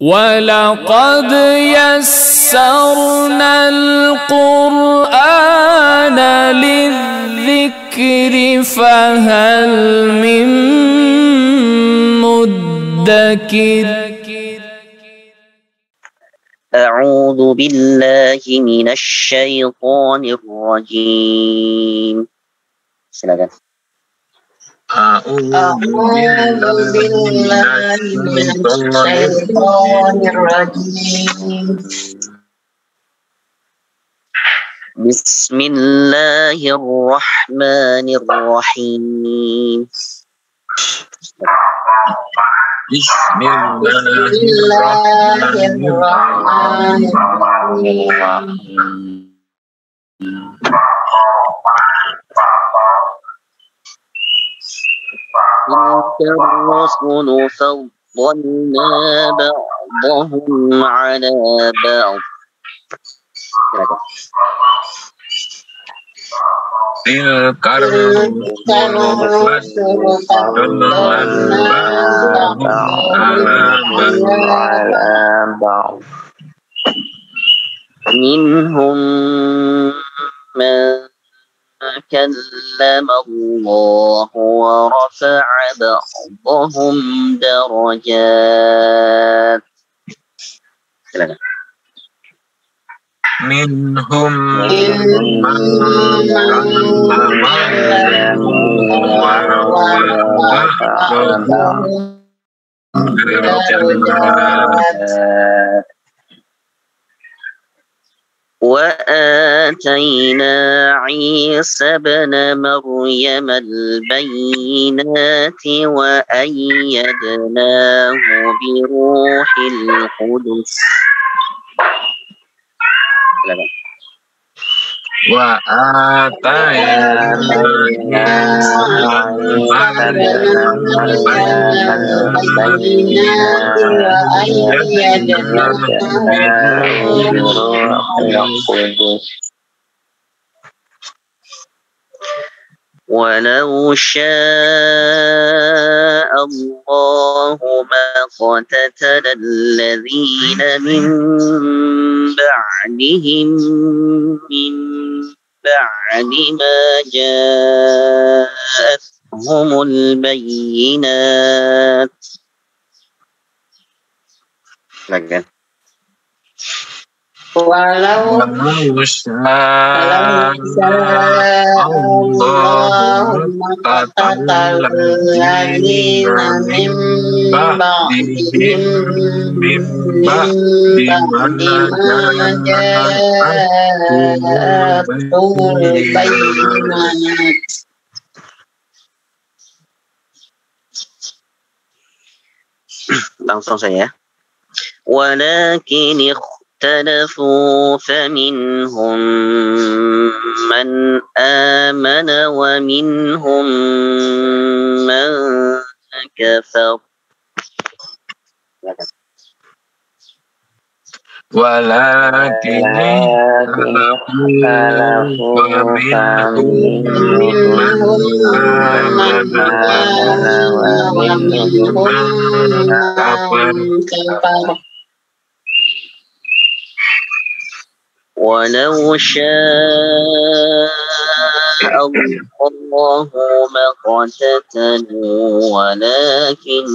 ولقد يسرنا القرآن للذكر فهل من مدكر. أعوذ بالله من الشيطان الرجيم. Silakan. أعوذ بالله من الشيطان الرجيم. بسم الله الرحمن الرحيم. بسم الله الرحمن الرحيم. تلك الرسل فضلنا بعضهم على بعض. تلك الرسل فضلنا بعضهم على بعض. منهم من كلم الله ورفع بعضهم درجات. منهم من كلم الله ورفع بعضهم درجات. وآتينا عيسى ابن مريم البينات وأيدناه بروح القدس. وآتينا ولو شاء الله ما اقتتل الذين من بعدهم من بعد ما جاءتهم البينات. ولو شاء الله ما اقتتل الذين من بعدهم من بعد ما جاءتهم البينات. Langsung saja. Walakin اختلفوا فمنهم من آمن ومنهم من كفر. ولكن اختلفوا فمنهم من آمن ومنهم من كفر. ولو شاء الله ما اقتتلوا ولكن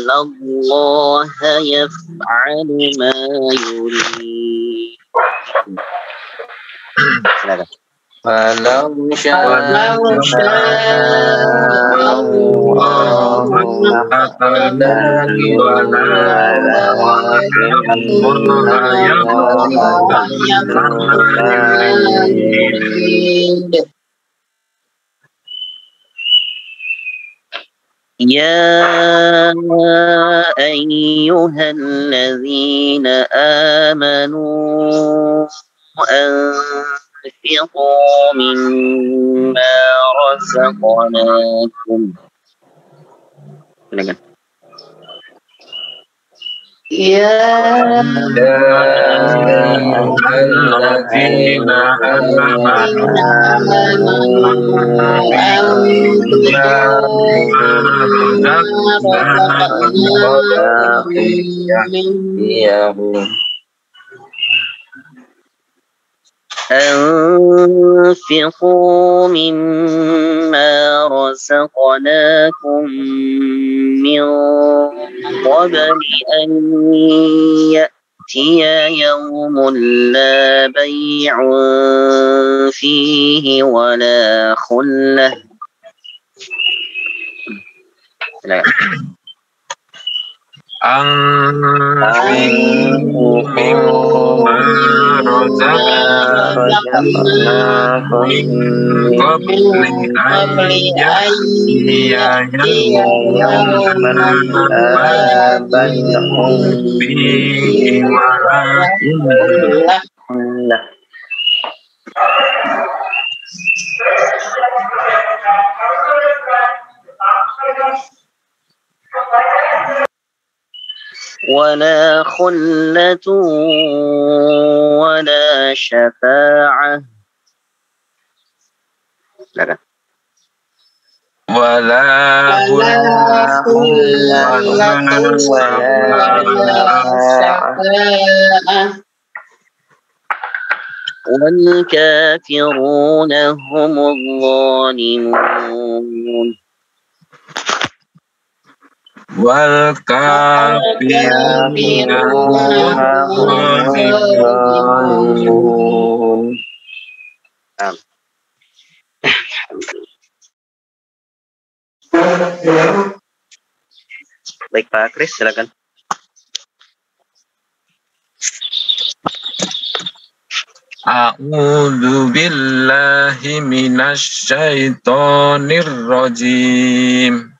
الله يفعل ما يريد. ولو شاء الله ما اقتتلوا ولكن الله يفعل ما يريد. يا أيها الذين آمنوا أنفقوا مما رزقناكم يا الذين آمنوا أنفقوا أنفقوا مما رزقناكم من قبل أن يأتي يوم لا بيع فيه ولا خلة. أنفقوا مما رزقناكم من قبل أن يأتي يوم لا بيع فيه ولا خلة. ولا خلة ولا شفاعة. ولا خلة ولا شفاعة. والكافرون هم الظالمون. والكافرون هم الظالمون. Baik Pak Kris, silakan. A'udzu billahi minasy syaithanir rajim.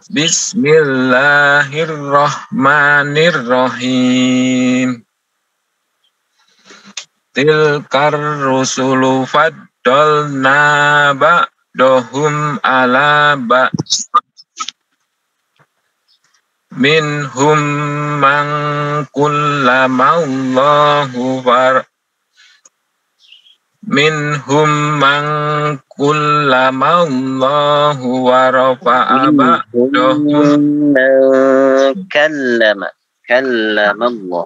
Bismillahirrahmanirrahim. Tilkar rusulu faddalna ba'dahum ala ba' minhum man kullamallahu war minhum man kullamallahu wa rafa'a ba'dahum kallama Allah.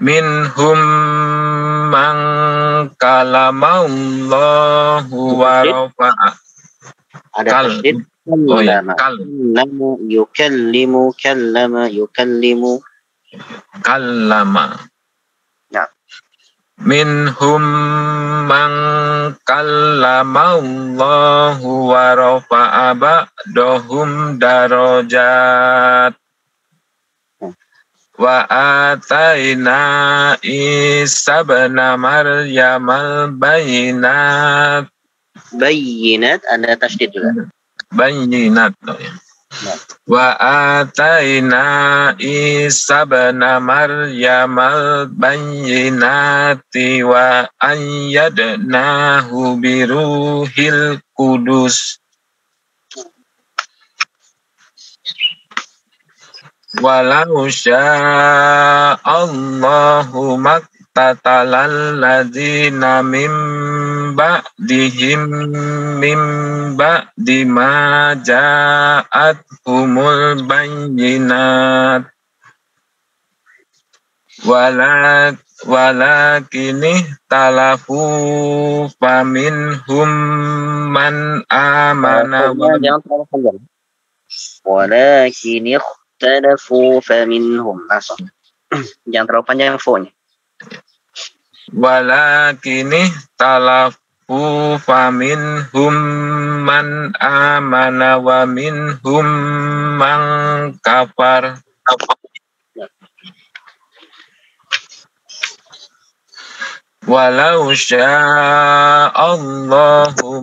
Minhum man kalamallahu wa rafa'a. Ada tasydid. Yukallimu. Kallama. Ya. Minhum man kallamallahu wa rafa'a ba'dahum darajat. Wa ataina Isa ibn Maryam al-bayyinat. Bayyinat ada tasydid juga. Bayyinat. Wa ataina Isa ibn Maryam al-bayyinati wa ayyadnahu biruhil qudus. Walau sya'allahu maktatalal ladzina min ba'dihim min ba'di ma ja'athumul bayyinat walakin talafu faminhum man amana walakin ikhtalafu faminhum. Jangan terlalu panjang fo-nya. Walakin talafu faminhum man amana wa minhum man kafar. Walau sya'allahu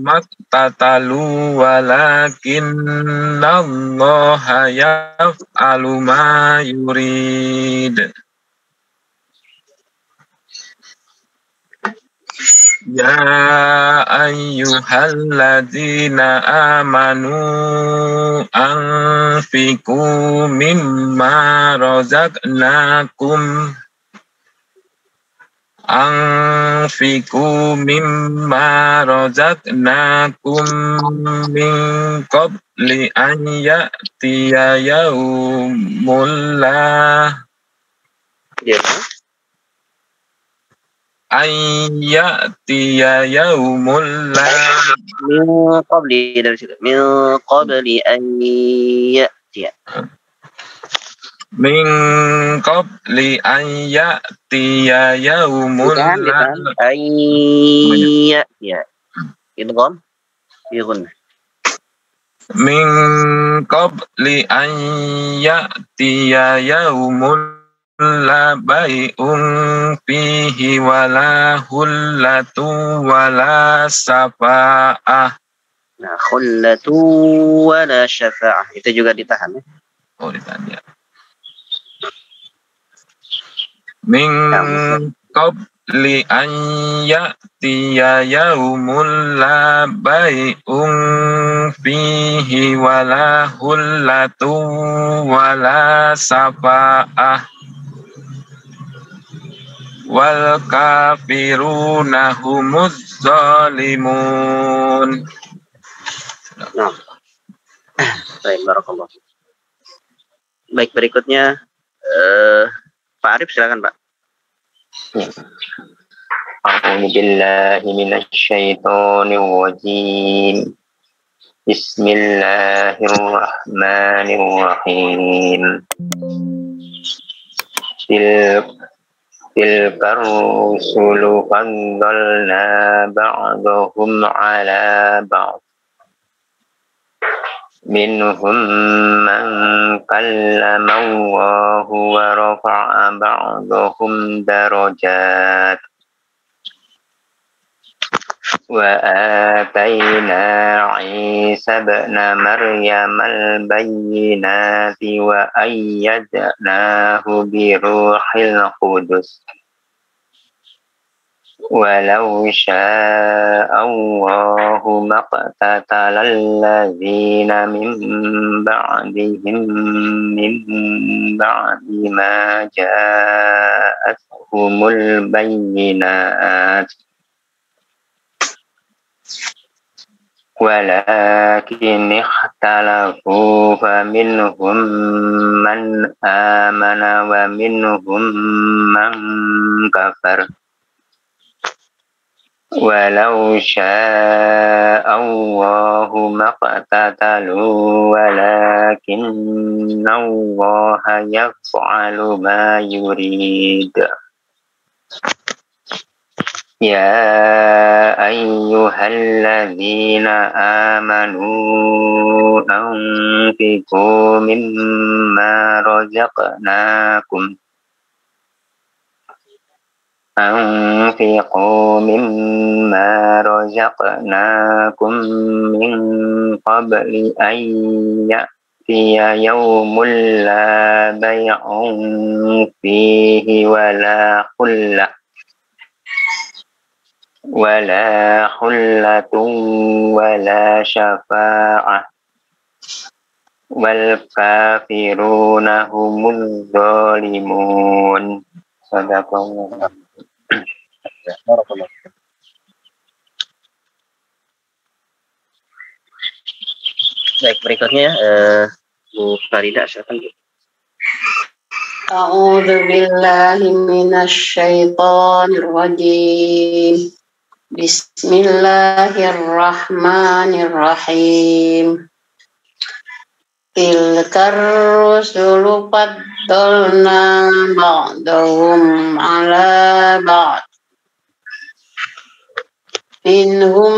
maktatalu walakinnallaha yaf'alu ma yurid. Ya ayyuhalladzina amanu anfiku mimma razaqnakum min qabli an ya'tiya yaumul la Ya. Min qabli dari situ. Min qabli an ya'tiya. Min qabli an ya'tiya yaumul la an ya'tiya. Idgham bighun. Min qabli an ya'tiya yaumul la bai'un fihi wala hullatu wala safa'ah. Nah, khullatu wala syafa'ah. Itu juga ditahan ya. Oh, ditahan ya. Min qabli an ya'tiya yaumul la bai'un fihi wala hullatu wala safa'ah. Wal kafiruna humuz zalimun. Nah. Baik, barakallah. Baik, berikutnya Pak Arif silakan, Pak. A'udzu billahi minasy syaithanir rajim. Bismillahirrahmanirrahim. Tilkar rusulu faddalna ba'dahum 'ala ba'd. Minhum man kallama Allah wa rafa'a ba'dahum darajat. Wa atayna Isa ibna Maryam al-bayyinati wa ayyadnahu bi ruhil qudus. Walau syaa Allahu maqtatala allazina min ba'dihim min ba'di ma ja'atuhumul bayyinat. Walakin ikhtalafu faminhum man amana wa minhum man kafar. Walau syaa Allahu maqtatalu walakinna Allaha yaf'alu ma yurid. Ya ayyuhalladzina amanu anfiqu mimma razaqnakum min qabli an ya'tiya yawmul la bay'un fihi wala khullatun wala syafa'ah wal kafiruna humuz zalimun. Sadaqallah. Baik, berikutnya Bu Farida silakan. A'udzu billahi minasy syaithanir rajim. Bismillahirrahmanirrahim. Tilkar rusulu faddalna ba'dahum 'ala ba'd. Minhum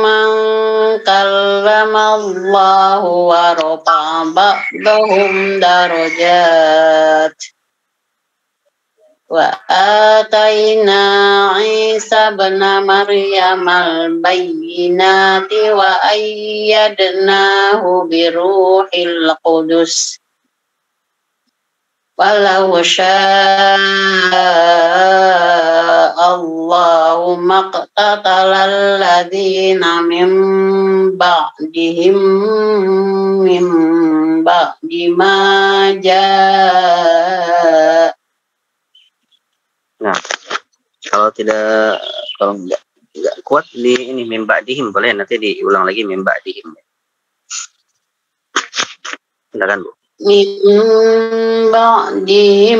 man kallama Allahu wa rafa'a ba'dahum darajat. Wa atayna Isa ibna Maryam al-bayyinati wa ayyadnahu bi ruhil qudus. Walau syaa Allahu maqtatala alladzina min ba'dihim min ba'di ma ja'. Nah, kalau nggak kuat di ini mim ba'dihim boleh nanti diulang lagi mim ba'dihim. Silakan, Bu. Min ba'dihim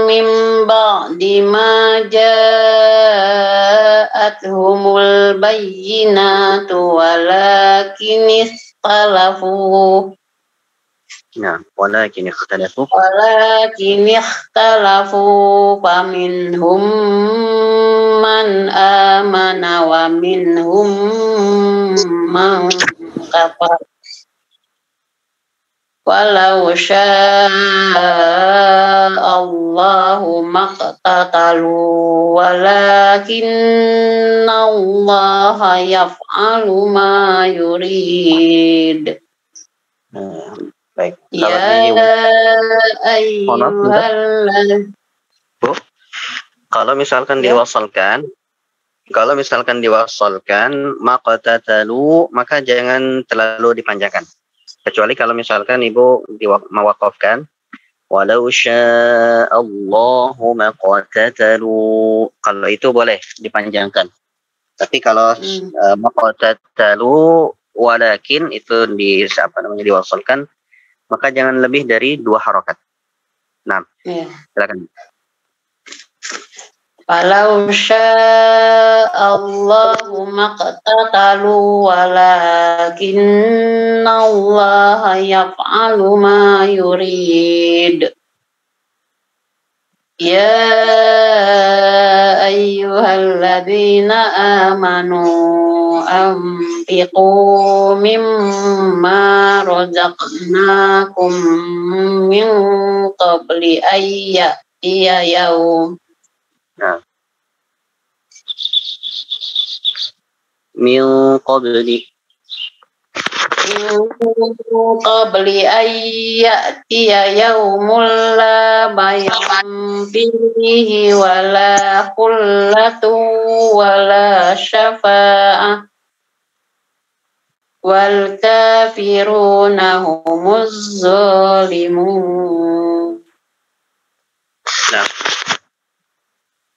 min ba'di ma ja'athumul bayyinatu walakin ikhtalafu Nah, walakin ikhtalafu faminhum man amana wa minhum man kafar. Walau sya'allahu maqtatalu walakinna Allaha yaf'alu ma yurid. Baik. Ya ayyuhalladzina. Bu, kalau misalkan diwasalkan maqtatalu maka jangan terlalu dipanjangkan. Kecuali kalau misalkan Ibu mewakafkan walau sya'allahu maqtatalu, kalau itu boleh dipanjangkan. Tapi kalau maqtatalu walakin itu diwasalkan maka jangan lebih dari 2 harokat. Nah, silakan. Walau sya'allahu maqtatalu walakinna Allaha yaf'alu ma yurid. Ya ayyuhalladzina amanu anfiqu mimma razaqnakum min qabli ayyatiya yaum. Nah. Min qabli ayyatiya yaumul la bay'un fihi wala qullatu wala syafa'ah wal kafiruna humuz zalimun. Nah.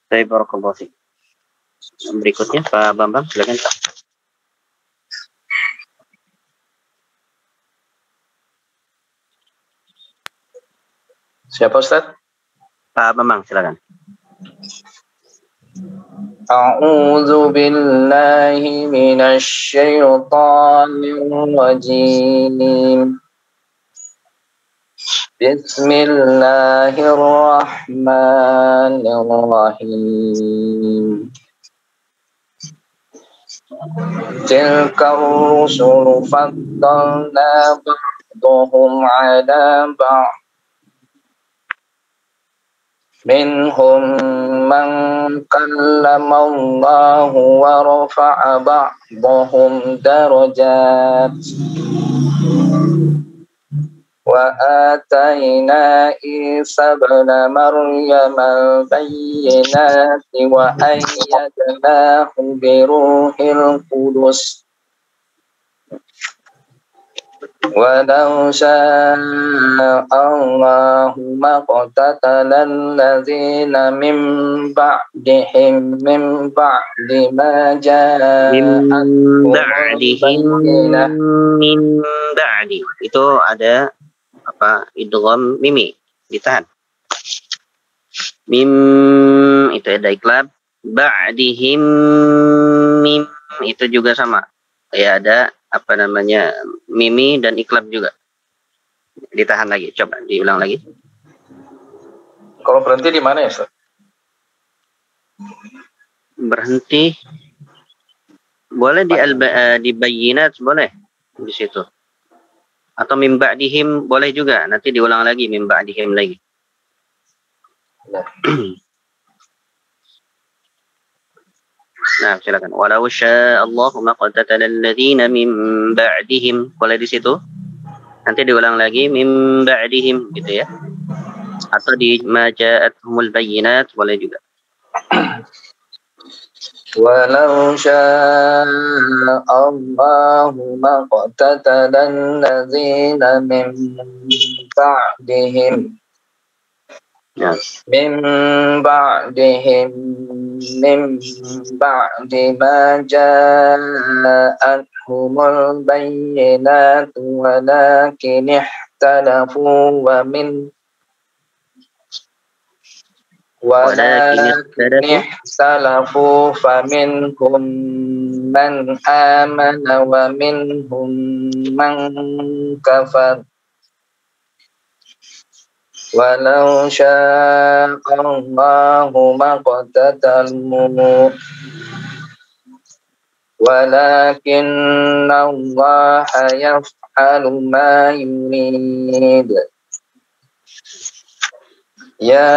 Baik, barakallahu fiik. Berikutnya Pak Bambang, silakan Pak. Siapa Ustaz? Pak Bambang, silakan. A'udzu billahi minasy syaithanir rajim. Bismillahirrahmanirrahim. Tilka ar-rusulu faddalna ba'dahum 'ala ba'd. Minhum man kallama Allahu wa rafa'a ba'dahum darajat. Wa atayna Isa ibn Maryam al-bayyinati wa ayyadnahu bi ruhil qudus. Wa law sha'a Allahu maqtatala allazina min ba'dihim min ba'di ma ja'ahum min ba'di. Itu ada idgham mimi, ditahan. Mim itu ada iklab, ba'dihim mim itu juga sama. Ya ada mimi dan iklab juga. Ditahan lagi, coba diulang lagi. Kalau berhenti di mana ya, Ustaz? Berhenti boleh di bayyinat, boleh di situ. Atau mim ba'dihim boleh juga, nanti diulang lagi mim ba'dihim lagi. Nah, silakan. Walau sya'allahu maqtatala alladziina min ba'dihim, boleh di situ. Nanti diulang lagi min ba'dihim gitu ya. Atau di ma ja'athumul bayyinat boleh juga. ولو شاء الله ما اقتتل الذين من بعدهم Ya. من بعدهم من بعد ما جاءتهم البينات ولكن اختلفوا ولكن اختلفوا فمنهم من آمن ومنهم من كفر ولو شاء الله ما اقتتلوا ولكن الله يفعل ما يريد يا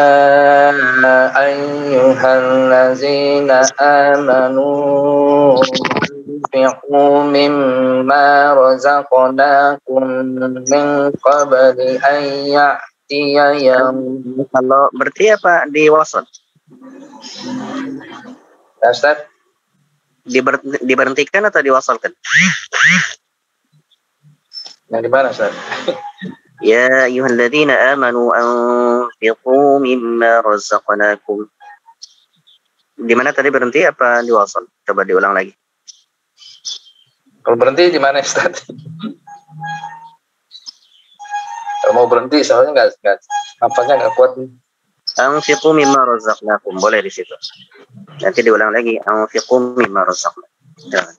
أيها الذين آمنوا أنفقوا مما رزقناكم من قبل أن يأتي يوم. Kalau berarti apa di wasat? Ustaz, diberhentikan atau diwasalkan? Yang di mana, Ustaz? Ya ayyuhalladzina amanu anfiqu mimma razaqnakum. Di mana tadi berhenti apa diwasal? Coba diulang lagi. Kalau berhenti di mana, Ustaz? Kalau mau berhenti soalnya nggak nampaknya nggak kuat. Anfiqu mimma razaqnakum, boleh di situ. Nanti diulang lagi, anfiqu mimma razaqnakum. Jangan.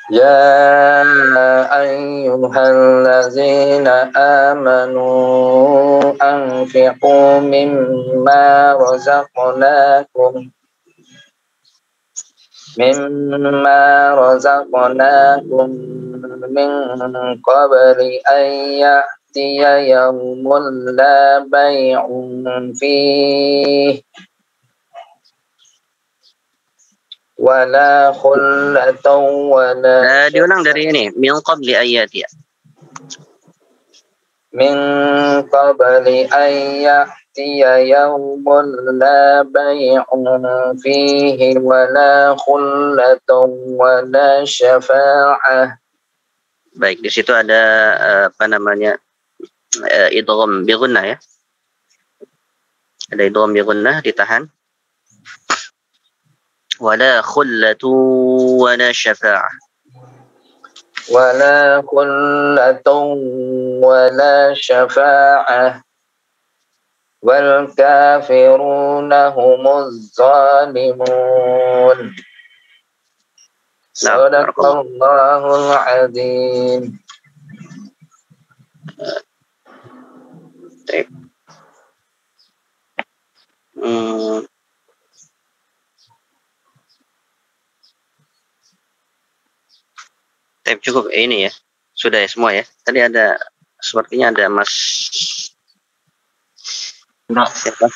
Ya ayyuhallazina amanu anfiqu mimma razaqnakum min qabli an ya'tiya yawmun la bay'un fihi wala khullatun wala. Diulang dari ini, min qabli ayati. Min qabli ayatiya yawmun la bay'un fihi wala khullatun wala syafa'ah. Baik, di situ ada apa namanya? Idgham bi gunnah ya. Ada idgham bi gunnah ditahan. Wala khullatu wala syafa'ah. Wala khullatun wala syafa'ah. Wal kafiruna humuz zalimun. Sadaqallahul azim. Cukup ini ya, sudah ya semua ya. Tadi ada sepertinya ada Mas siapa?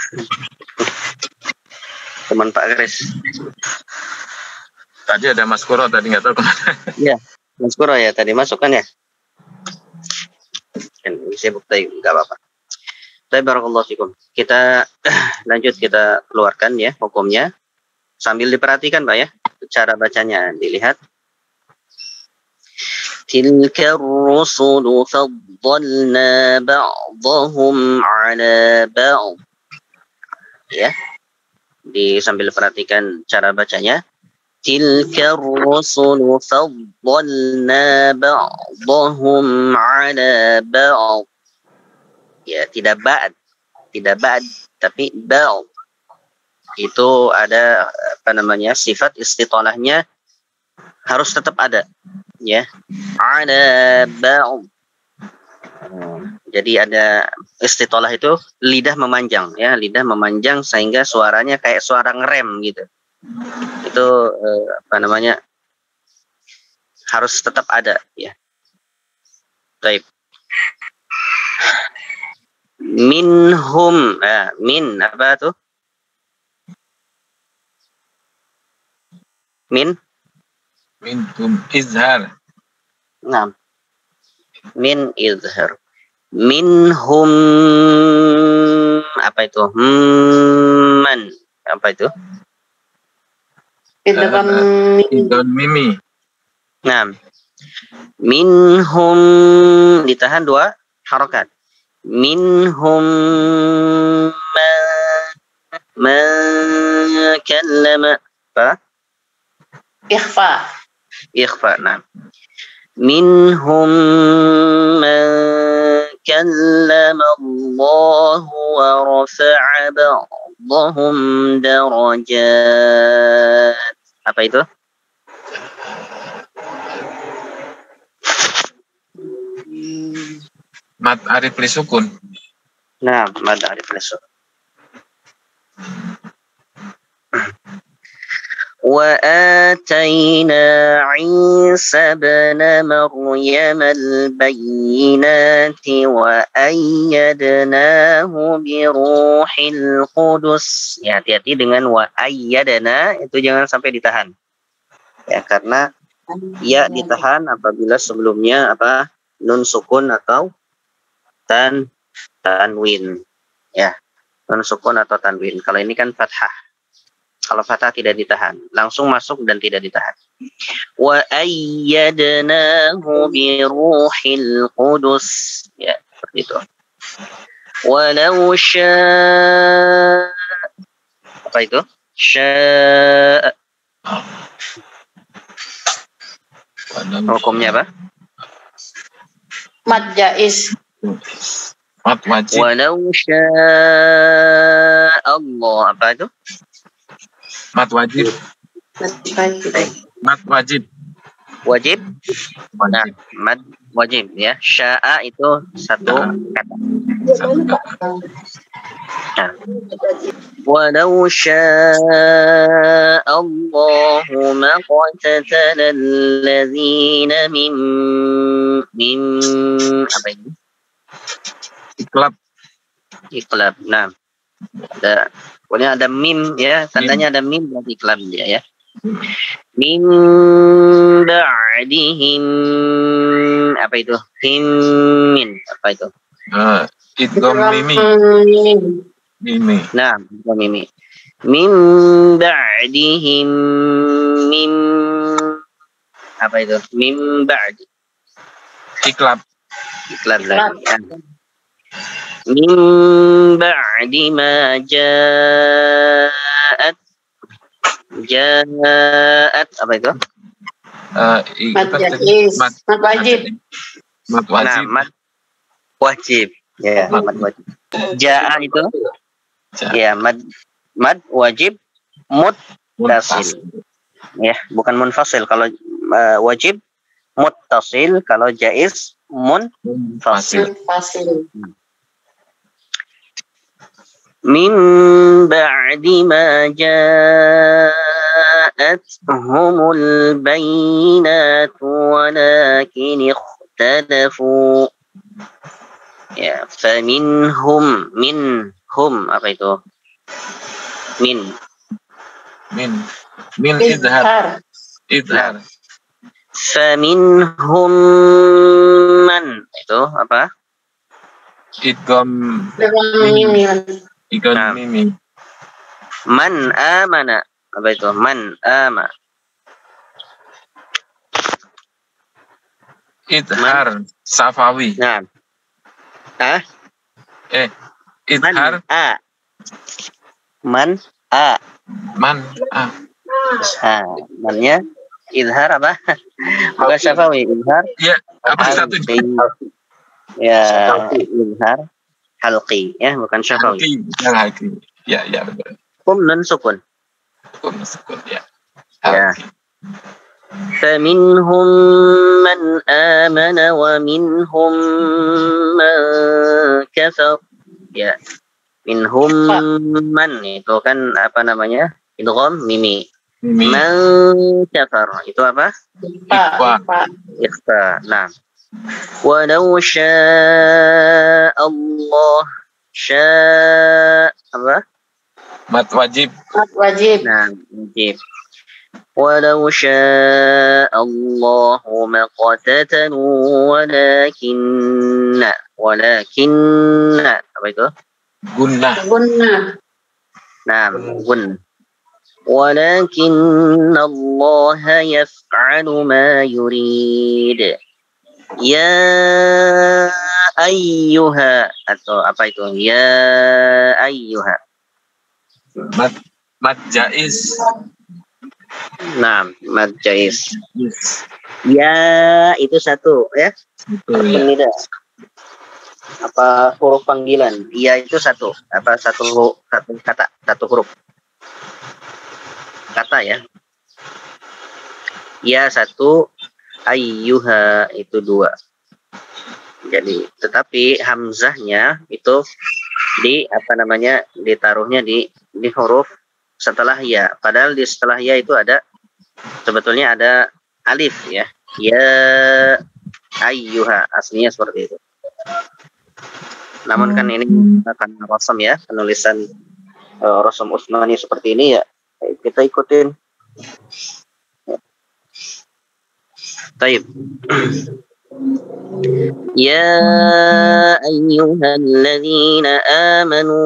Teman Pak Kris. Tadi ada Mas Kuro, tadi nggak tahu kemana. Iya, Mas Kuro ya tadi masuk kan ya. Sibuk tadi nggak apa-apa. Tapi barakallahu fikum. Kita lanjut, kita keluarkan ya hukumnya sambil diperhatikan Pak ya, cara bacanya dilihat. Tilka ar-rusulu faddalna ba'dahum 'ala ba'd. Ya. Sambil perhatikan cara bacanya. Tilka ar-rusulu faddalna ba'dahum 'ala ba'd. Ya, tidak ba'd tapi ba'd. Itu ada apa namanya? Sifat istitolahnya harus tetap ada. Ya, ada ba'd. Jadi ada istitolah itu lidah memanjang ya, lidah memanjang sehingga suaranya kayak suara ngerem gitu. Itu apa namanya? Harus tetap ada ya. Baik. Minhum, min apa tuh? Minhum izhar. Nah, min izhar. minhum, apa itu? Man, apa itu? Idgham Idgham mimi. Nah, minhum ditahan 2 harokat. Minhum ma kallama, apa? ikhfa. Ikhfa. Nah, minhum ma kallama Allah wa rafa'a ba'dahum darajat. Apa itu? Mat arif li sukun. Nah, mad arif lisuk. وآتينا عيسى ابن مريم البينات وأيدناه بروح القدس. Ya, hati-hati dengan وأيدنا, itu jangan sampai ditahan. Ya, karena ya ditahan apabila sebelumnya apa? Nun sukun atau tanwin. Ya, nun sukun atau tanwin. Kalau ini kan fathah. Kalau fathah tidak ditahan, langsung masuk dan tidak ditahan. Wa ayyadnahu bi ruhil qudus. Ya, seperti itu. Walau syaa, apa itu? Syaa. Hukumnya apa? Mad jaiz. Mat wajib. Walau syaa Allah, apa itu? Mat wajib. Mat wajib. Wajib. Nah, Wajib. mad wajib ya. Syaa itu satu kata. Satu kata. Nah. Walau syaa Allahu maqtatala allazina min apa ini? Iklab. Iqlab. Nah, pokoknya ada mim ya, tandanya ada mim berarti iqlab dia ya. Min ba'dihim, apa itu? Min, apa itu? Idgham mimi. Mimi. Nah, mimi. Min ba'dihim, min, apa itu? Min ba'di. Iklab. Iqlab lagi ya. Min ba'di ma ja'at apa itu? Mad jaiz. Mad wajib. Mat wajib. Nah, mad wajib. Ya, mad wajib. Ja'a itu? Ya, mad wajib muttasil. Ya, bukan munfasil. Kalau wajib muttasil, kalau jaiz munfasil. Min ba'di ma ja'atuhumul bayinatu walakin ikhtalafu. Ya, faminhum, minhum, apa itu? Min Izhar. Izhar. Faminhum man, itu apa? Idgham Nah. mimi. Man amana, apa itu? Man ama. Idhar safawi. Nah. Idhar Man a. Mannya izhar apa? Bukan syafawi, izhar. Iya, apa satu? Ya, izhar halqi ya, bukan syafawi. Halqi. Ya, betul. Nun sukun. Sukun ya. Ya. فمنهم من آمن ومنهم من كفر. Ya. Minhum man itu kan apa namanya? Idgham mimi. Man kafar itu apa? Ikhfa. Nah. Walau syaa Allah apa? Mat wajib. Nah, wajib. Walau syaa Allah maqtatalu walakinna walakinna apa itu? Gunnah. Nah, gun. Walakinna Allah yaf'alu ma yurid. Ya ayyuha atau apa itu? Ya ayyuha. Mad jaiz. Nah, mad jaiz. Ya itu satu ya. Ya. Apa huruf panggilan? Ya itu satu. Apa satu kata, satu huruf. Kata ya. Ya satu, ayyuha itu dua. Jadi, tetapi hamzahnya itu ditaruhnya di huruf setelah ya. Padahal di setelah ya itu sebetulnya ada alif ya. Ya ayyuha, aslinya seperti itu. Namun kan ini akan rasam ya, penulisan rasam Utsmani seperti ini ya. Kita ikutin. Taib. Ya ayyuhalladzina amanu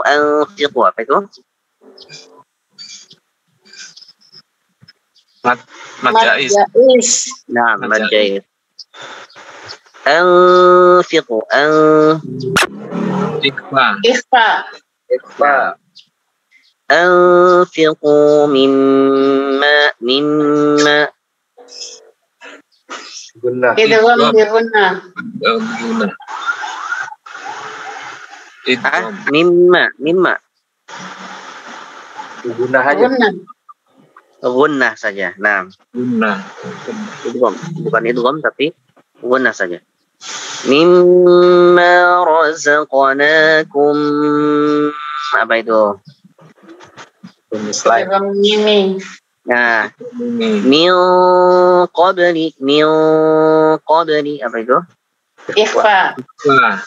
anfiqu apa itu? Mad jaiz. Nah, mad jaiz. Anfiqu Ikhfa. Anfiqu mimma Gunnah. Idgham bi gunnah. mimma Gunnah aja. gunnah saja. Nah, Gunnah. idgham, bukan idgham tapi gunnah saja. Mimma razaqnakum apa itu? Idgham mimi. Nah, min qabli apa itu? Ikhfa. Nah,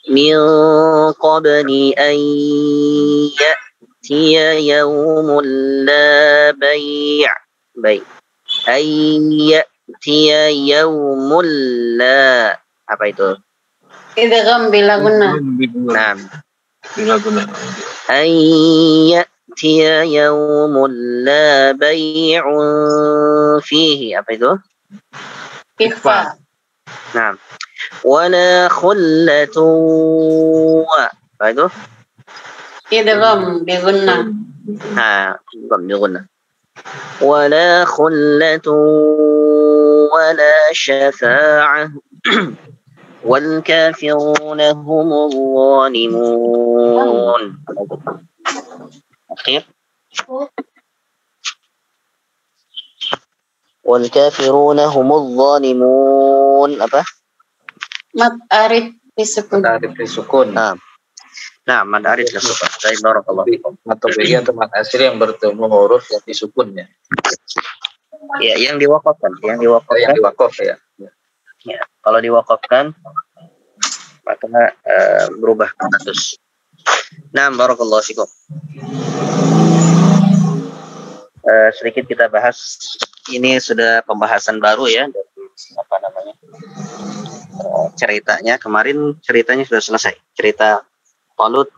min qabli an ya'tiya yawmun la bay' ay ya'tiya yawmun la apa itu? Idgham bila gunnah. Nah, Bila gunnah. ay ya'tiya yawmun la bay'un fihi apa itu? Ikhfa. Nah, wala khullatu apa itu? Idgham bi gunnah. Nah, bukan diguna. Wala khullatu wala syafa'ah wal kafiruna humul zalimun. Akhir. Wal kafiruna humul zalimun apa? Mad arid disukun. Tarif disukun. Nah, mad arid disukun. Baik, barakallahu fikum. Atau bagian teman asli yang bertemu huruf yang disukunnya. Ya, yang diwakafkan, Yang diwakaf ya. Ya, kalau diwakafkan maka berubah status. Nah, barakallahu fikum. Sedikit kita bahas, ini sudah pembahasan baru ya, apa namanya, ceritanya kemarin ceritanya sudah selesai, cerita Talut,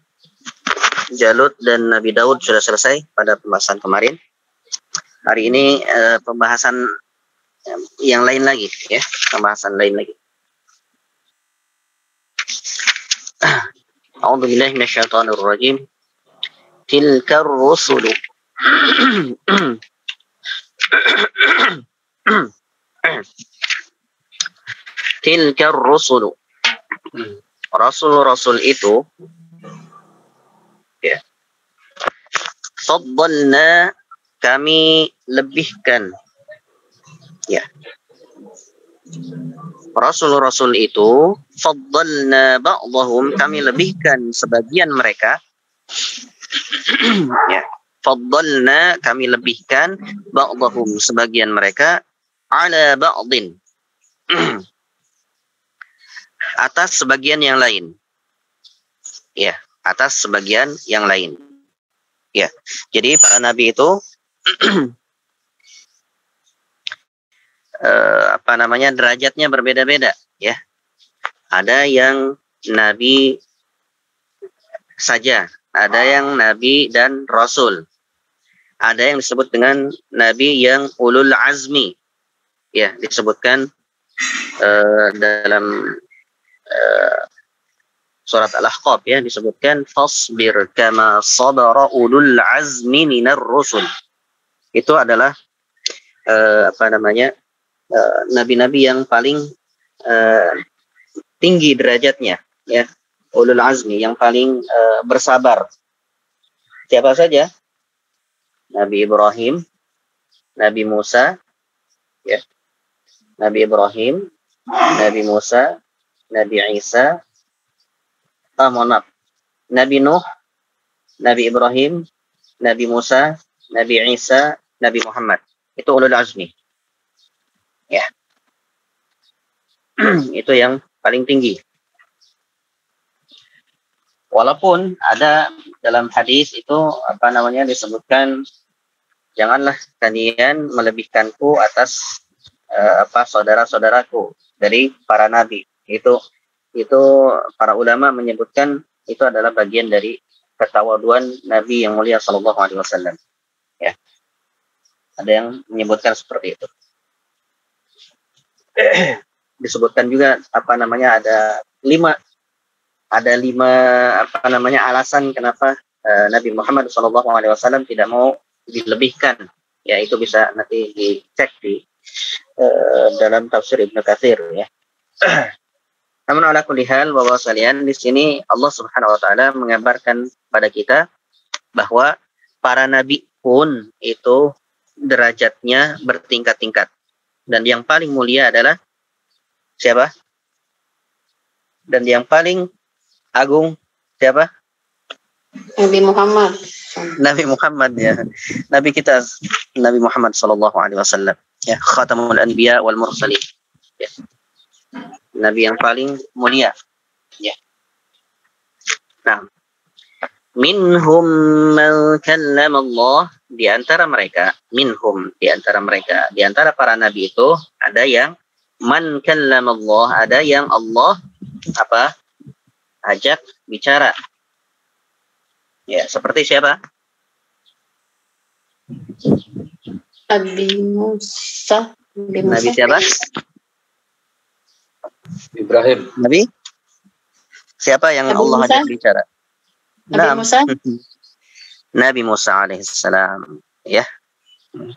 Jalut dan Nabi Daud sudah selesai pada pembahasan kemarin. Hari ini pembahasan yang lain lagi ya, pembahasan lain lagi. A'udzu billahi minasyaitonir rajim. Tilkar rusulu Tilkar rusulu. Rasul-rasul itu ya. Faddalna, kami lebihkan. Ya. Rasul-rasul itu faddalna ba'dahum, kami lebihkan sebagian mereka. Ya. Faddalna, kami lebihkan ba'dahum, sebagian mereka ala ba'din. Atas sebagian yang lain. Ya, atas sebagian yang lain. Ya. Jadi para nabi itu apa namanya, derajatnya berbeda-beda ya. Ada yang nabi saja, ada yang nabi dan rasul, ada yang disebut dengan nabi yang ulul azmi ya, disebutkan dalam surat Al-Ahqaf ya, disebutkan fasbir kama sabara ulul azmi minar rusul. Itu adalah apa namanya, nabi-nabi yang paling tinggi derajatnya ya, ulul azmi, yang paling bersabar. Siapa saja? Nabi Ibrahim, Nabi Musa ya, Nabi Ibrahim, Nabi Musa, Nabi Isa, Nabi Nuh, Nabi Ibrahim, Nabi Musa, Nabi Isa, Nabi Muhammad. Itu ulul azmi ya. Itu yang paling tinggi. Walaupun ada dalam hadis itu apa namanya, disebutkan janganlah kalian melebihkanku atas saudara-saudaraku dari para nabi. Itu para ulama menyebutkan itu adalah bagian dari ketawaduan Nabi yang mulia sallallahu alaihi wasallam ya. Ada yang menyebutkan seperti itu. Disebutkan juga apa namanya, ada lima apa namanya alasan kenapa Nabi Muhammad SAW tidak mau dilebihkan ya. Itu bisa nanti dicek di dalam tafsir Ibnu Katsir ya. Namun ala kulli hal, Bapak sekalian, di sini Allah Subhanahu wa taala mengabarkan pada kita bahwa para nabi pun itu derajatnya bertingkat-tingkat, dan yang paling mulia adalah siapa? Dan yang paling agung siapa? Nabi Muhammad. Nabi Muhammad ya. Nabi kita Nabi Muhammad sallallahu alaihi wasallam ya, khatamul anbiya wal mursalin ya. Nabi yang paling mulia ya. Nah, minhum man kallama Allah, di antara mereka, minhum, di antara mereka, di antara para nabi itu ada yang man kallama Allah, ada yang Allah apa? Ajak bicara. Ya, seperti siapa? Nabi Musa. Nabi siapa? Ibrahim. Nabi siapa yang Nabi Allah Musa? ajak bicara? Nabi Musa. Nabi Musa alaihissalam ya.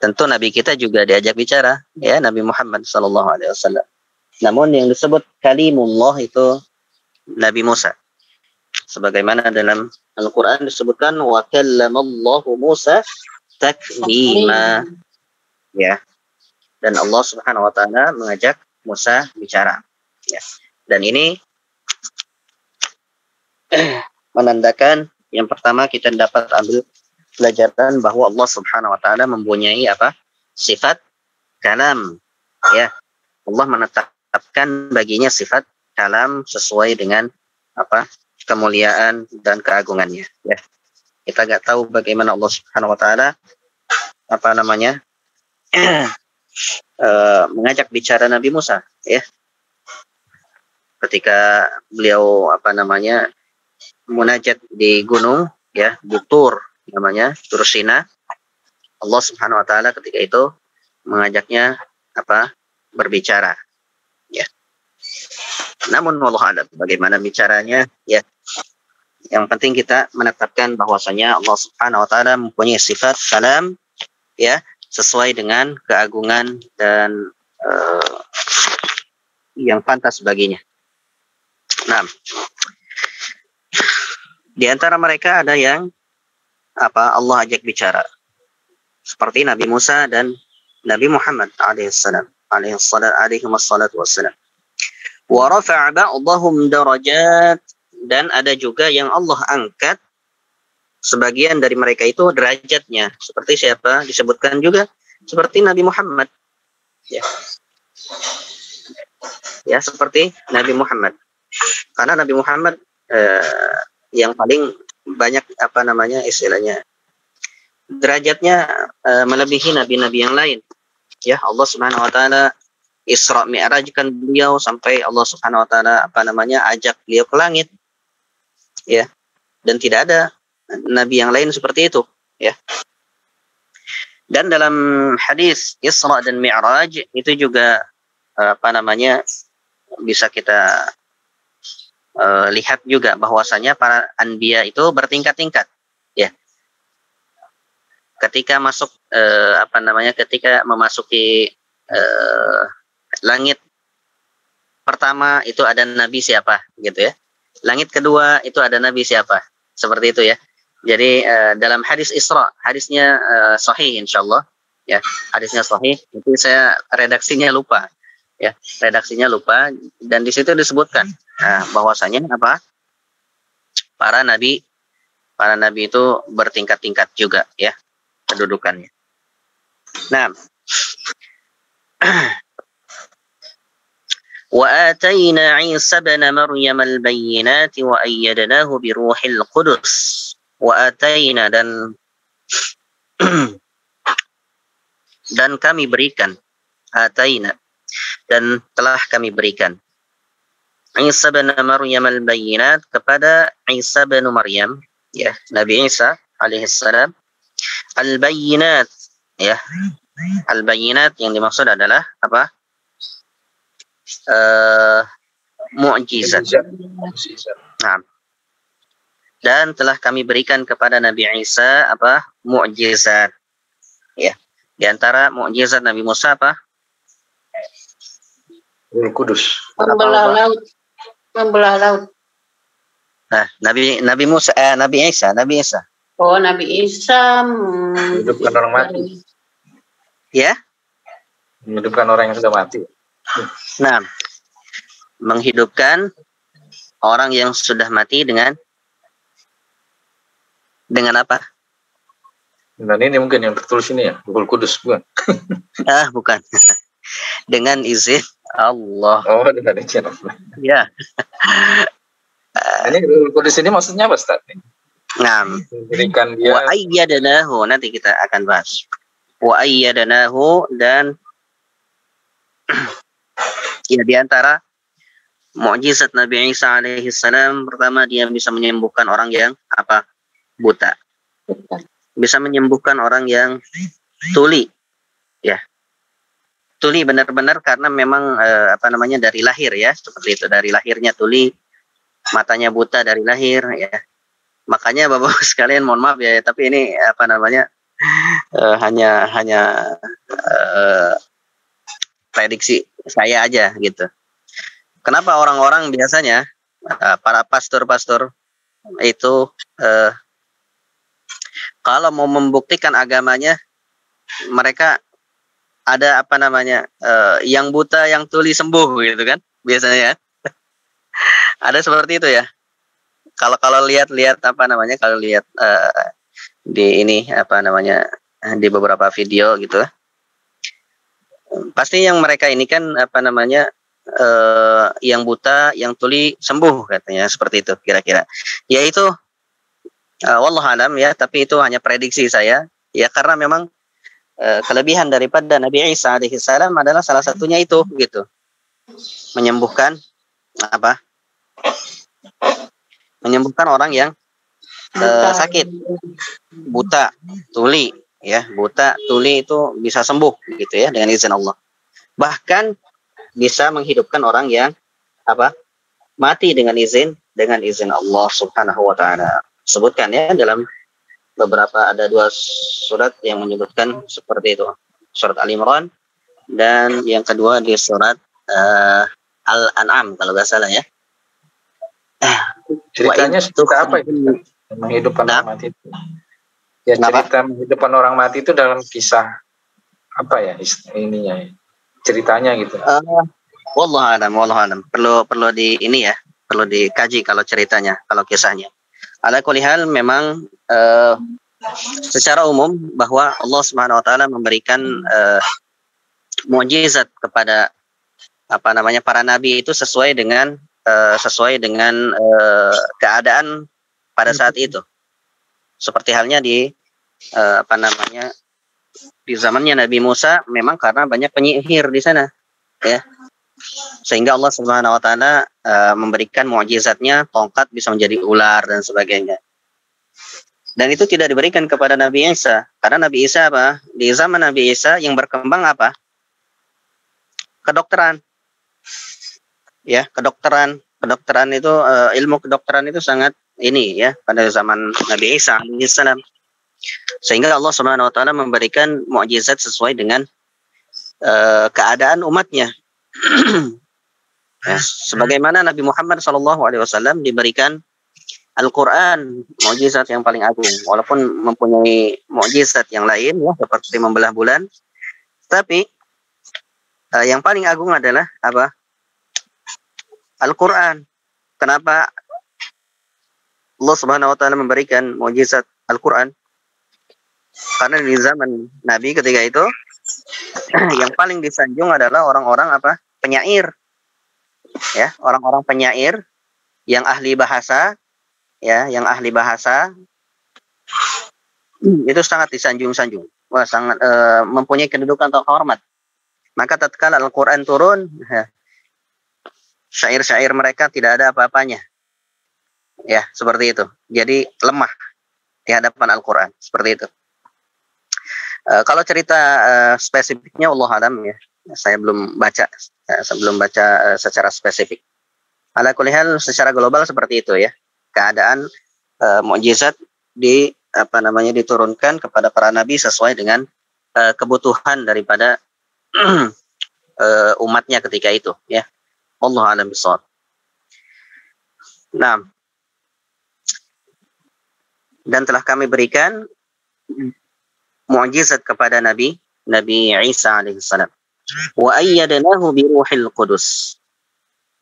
Tentu Nabi kita juga diajak bicara ya, Nabi Muhammad sallallahu alaihi wasallam. Namun yang disebut kalimullah itu Nabi Musa. Sebagaimana dalam Al-Qur'an disebutkan wa kallamallahu Musa taklima ya. Dan Allah Subhanahu wa taala mengajak Musa bicara ya. Dan ini menandakan yang pertama kita dapat ambil pelajaran bahwa Allah Subhanahu wa taala mempunyai apa? Sifat kalam ya. Allah menetapkan baginya sifat kalam sesuai dengan apa? Kemuliaan dan keagungannya ya. Kita nggak tahu bagaimana Allah Subhanahu wa taala apa namanya mengajak bicara Nabi Musa ya. Ketika beliau apa namanya munajat di gunung ya, di Tur namanya, Tur Sina, Allah Subhanahu wa taala ketika itu mengajaknya apa? Berbicara ya. Namun wallahu a'lam bagaimana bicaranya ya. Yang penting kita menetapkan bahwasanya Allah Subhanahu wa taala mempunyai sifat kalam ya, sesuai dengan keagungan dan yang pantas baginya. Nah, di antara mereka ada yang apa? Allah ajak bicara. Seperti Nabi Musa dan Nabi Muhammad alaihissalam, alaihi wassalam. Wa rafa'a ba'dahum darajat, dan ada juga yang Allah angkat sebagian dari mereka itu derajatnya. Seperti siapa? Disebutkan juga seperti Nabi Muhammad. Ya. Ya, seperti Nabi Muhammad. Karena Nabi Muhammad yang paling banyak apa namanya istilahnya derajatnya melebihi nabi-nabi yang lain. Ya, Allah Subhanahu wa taala Isra Mi'raj kan beliau sampai Allah Subhanahu wa taala ajak beliau ke langit. Ya. Dan tidak ada nabi yang lain seperti itu, ya. Dan dalam hadis Isra dan Mi'raj itu juga bisa kita lihat juga bahwasanya para anbiya itu bertingkat-tingkat, ya. Ketika masuk ketika memasuki langit pertama itu ada nabi siapa, gitu ya. Langit kedua itu ada nabi siapa, seperti itu ya. Jadi dalam hadis Isra, hadisnya sahih insyaallah, ya. Hadisnya sahih, itu saya redaksinya lupa, ya. Redaksinya lupa, dan di situ disebutkan bahwasanya para nabi itu bertingkat-tingkat juga, ya, kedudukannya. Nah, وآتينا عيسى ابن مريم البينات وأيدناه بروح القدس وآتينا dan kami berikan dan telah kami berikan Isa bin Maryam al-Bayyinat kepada Isa bin Maryam, ya, Nabi Isa alaihissalam, al-Bayyinat, ya. Al-Bayyinat yang dimaksud adalah apa? Mukjizat. Nah, dan telah kami berikan kepada Nabi Isa mukjizat, ya. Di antara mukjizat Nabi Musa Ruh Kudus. Membelah laut. Nah, Nabi Isa. Oh, Nabi Isa Menghidupkan orang mati. Ya? Menghidupkan orang yang sudah mati. Nah, menghidupkan orang yang sudah mati dengan apa? Dan ini mungkin yang tertulis ini ya, Ruh Kudus, bukan? Bukan. Dengan izin Allah. Oh, dengan izin Allah. Ya. Ini Ruh Kudus ini maksudnya apa, Ustaz? Nah, berikan dia. Wa ayyadnahu, nanti kita akan bahas. Wa ayyadnahu, dan ya, di antara mukjizat Nabi Isa alaihi salam, pertama dia bisa menyembuhkan orang yang buta. Bisa menyembuhkan orang yang tuli, ya. Tuli benar-benar karena memang dari lahir, ya, seperti itu, dari lahirnya tuli, matanya buta dari lahir, ya. Makanya Bapak sekalian, mohon maaf ya, tapi ini hanya prediksi saya aja gitu. Kenapa orang-orang biasanya para pastor-pastor itu kalau mau membuktikan agamanya, mereka ada yang buta yang tuli sembuh gitu kan biasanya, ya. Ada seperti itu, ya. Kalau lihat kalau lihat di ini di beberapa video gitu, pasti yang mereka ini kan yang buta, yang tuli sembuh katanya, seperti itu kira-kira. Yaitu wallahu alam, ya, tapi itu hanya prediksi saya, ya, karena memang kelebihan daripada Nabi Isa alaihi salam adalah salah satunya itu gitu. Menyembuhkan menyembuhkan orang yang sakit, buta, tuli, ya. Buta, tuli itu bisa sembuh gitu, ya, dengan izin Allah. Bahkan bisa menghidupkan orang yang mati dengan izin Allah Subhanahu wa taala. Sebutkan, ya, dalam beberapa, ada 2 surat yang menyebutkan seperti itu. Surat Al-Imran, dan yang kedua di surat Al-An'am kalau nggak salah, ya. Ceritanya seperti apa itu? Menghidupkan orang mati itu. Ya, cerita menghidupkan orang mati itu dalam kisah apa ya ininya, ya? Ceritanya gitu. Wallahu alam. Perlu di ini, ya, perlu dikaji kalau ceritanya, kalau kisahnya. Ala kulli hal, memang secara umum bahwa Allah Subhanahu wa taala memberikan mukjizat kepada para nabi itu sesuai dengan keadaan pada saat itu. Seperti halnya di di zamannya Nabi Musa, memang karena banyak penyihir di sana, ya. Sehingga Allah Subhanahu wa taala memberikan mukjizatnya, tongkat bisa menjadi ular dan sebagainya. Dan itu tidak diberikan kepada Nabi Isa. Karena Nabi Isa apa? Di zaman Nabi Isa yang berkembang apa? Kedokteran. Ya, kedokteran itu ilmu kedokteran itu sangat ini ya pada zaman Nabi Isa alaihissalam. Sehingga Allah Subhanahu wa taala memberikan mukjizat sesuai dengan keadaan umatnya. Ya, sebagaimana Nabi Muhammad SAW diberikan Al-Quran, mukjizat yang paling agung. Walaupun mempunyai mukjizat yang lain, ya, seperti membelah bulan, tapi yang paling agung adalah apa? Al-Quran. Kenapa Allah Subhanahu Wa Taala memberikan mukjizat Al-Quran? Karena di zaman Nabi ketika itu yang paling disanjung adalah orang-orang apa? Penyair, ya, orang-orang penyair yang ahli bahasa, ya, yang ahli bahasa itu sangat disanjung-sanjung, wah sangat mempunyai kedudukan terhormat. Maka tatkala Al-Quran turun, ya, syair-syair mereka tidak ada apa-apanya, ya seperti itu. Jadi lemah di hadapan Al-Quran, seperti itu. Kalau cerita spesifiknya Allah alam ya, saya belum baca secara spesifik. Ala kulli hal secara global seperti itu ya. Keadaan mukjizat diturunkan kepada para nabi sesuai dengan kebutuhan daripada umatnya ketika itu ya. Allah alam bisawab. Nah, dan telah kami berikan mukjizat kepada Nabi Isa alaihissalam. Wa ayyadnahu bi ruhil qudus.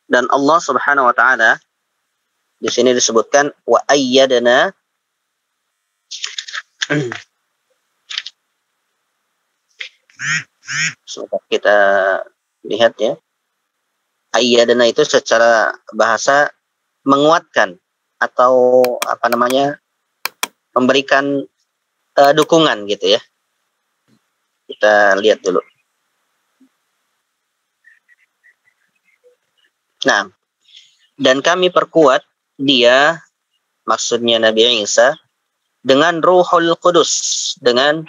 Dan Allah Subhanahu wa taala di sini disebutkan wa ayyadna kita lihat ya. Ayyadna itu secara bahasa menguatkan atau memberikan dukungan gitu ya. Kita lihat dulu. Nah, dan kami perkuat dia, maksudnya Nabi Isa, dengan Ruhul Qudus, dengan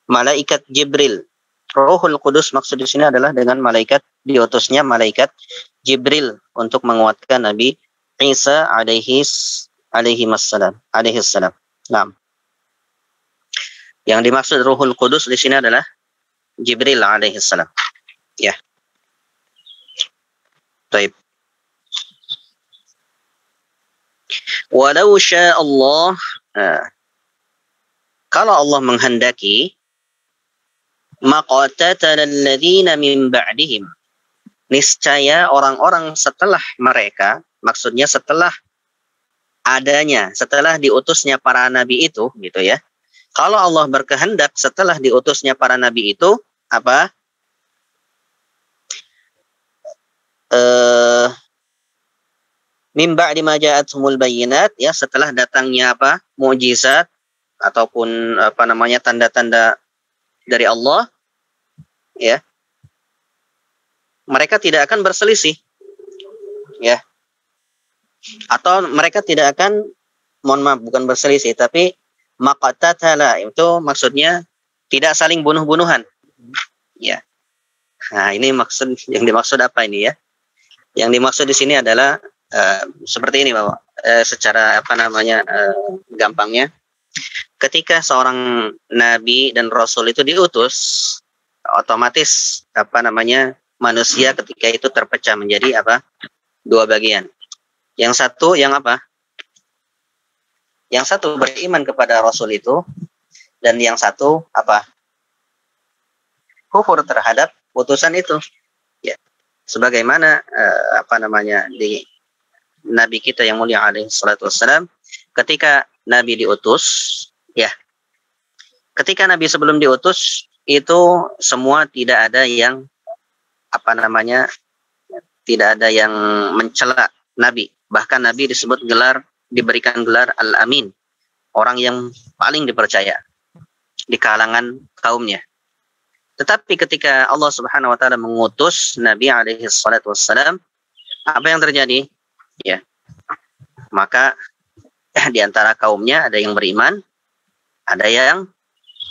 malaikat Jibril. Ruhul Qudus maksud di sini adalah dengan malaikat, diutusnya malaikat Jibril untuk menguatkan Nabi Isa alaihi salam. Nah, yang dimaksud Ruhul Qudus di sini adalah Jibril alaihi salam. Ya. Baik. Walau syaa Allah, kalau Allah menghendaki, maqatatala alladziina min ba'dihim, niscaya orang-orang setelah mereka, maksudnya setelah diutusnya para nabi itu, gitu ya. Kalau Allah berkehendak setelah diutusnya para nabi itu, apa? Min ba'di ma ja'athumul bayyinat, ya, setelah datangnya apa? Mukjizat ataupun tanda-tanda dari Allah, ya. Mereka tidak akan berselisih. Ya. Atau mereka tidak akan, bukan berselisih, tapi maqatatala, itu maksudnya tidak saling bunuh-bunuhan. Ya. Nah, ini yang dimaksud apa ini ya? Yang dimaksud di sini adalah seperti ini Bapak. Secara gampangnya, ketika seorang nabi dan rasul itu diutus, otomatis manusia ketika itu terpecah menjadi dua bagian. Yang satu Yang satu beriman kepada rasul itu, dan yang satu kufur terhadap utusan itu. Ya. Sebagaimana di Nabi kita yang mulia alaihi salatu wassalam, ketika Nabi diutus, ya. Ketika Nabi sebelum diutus itu semua tidak ada yang tidak ada yang mencela Nabi. Bahkan Nabi diberikan gelar Al-Amin, orang yang paling dipercaya di kalangan kaumnya. Tetapi ketika Allah Subhanahu wa taala mengutus Nabi alaihi salatu wassalam, apa yang terjadi? Ya. Maka di antara kaumnya ada yang beriman, ada yang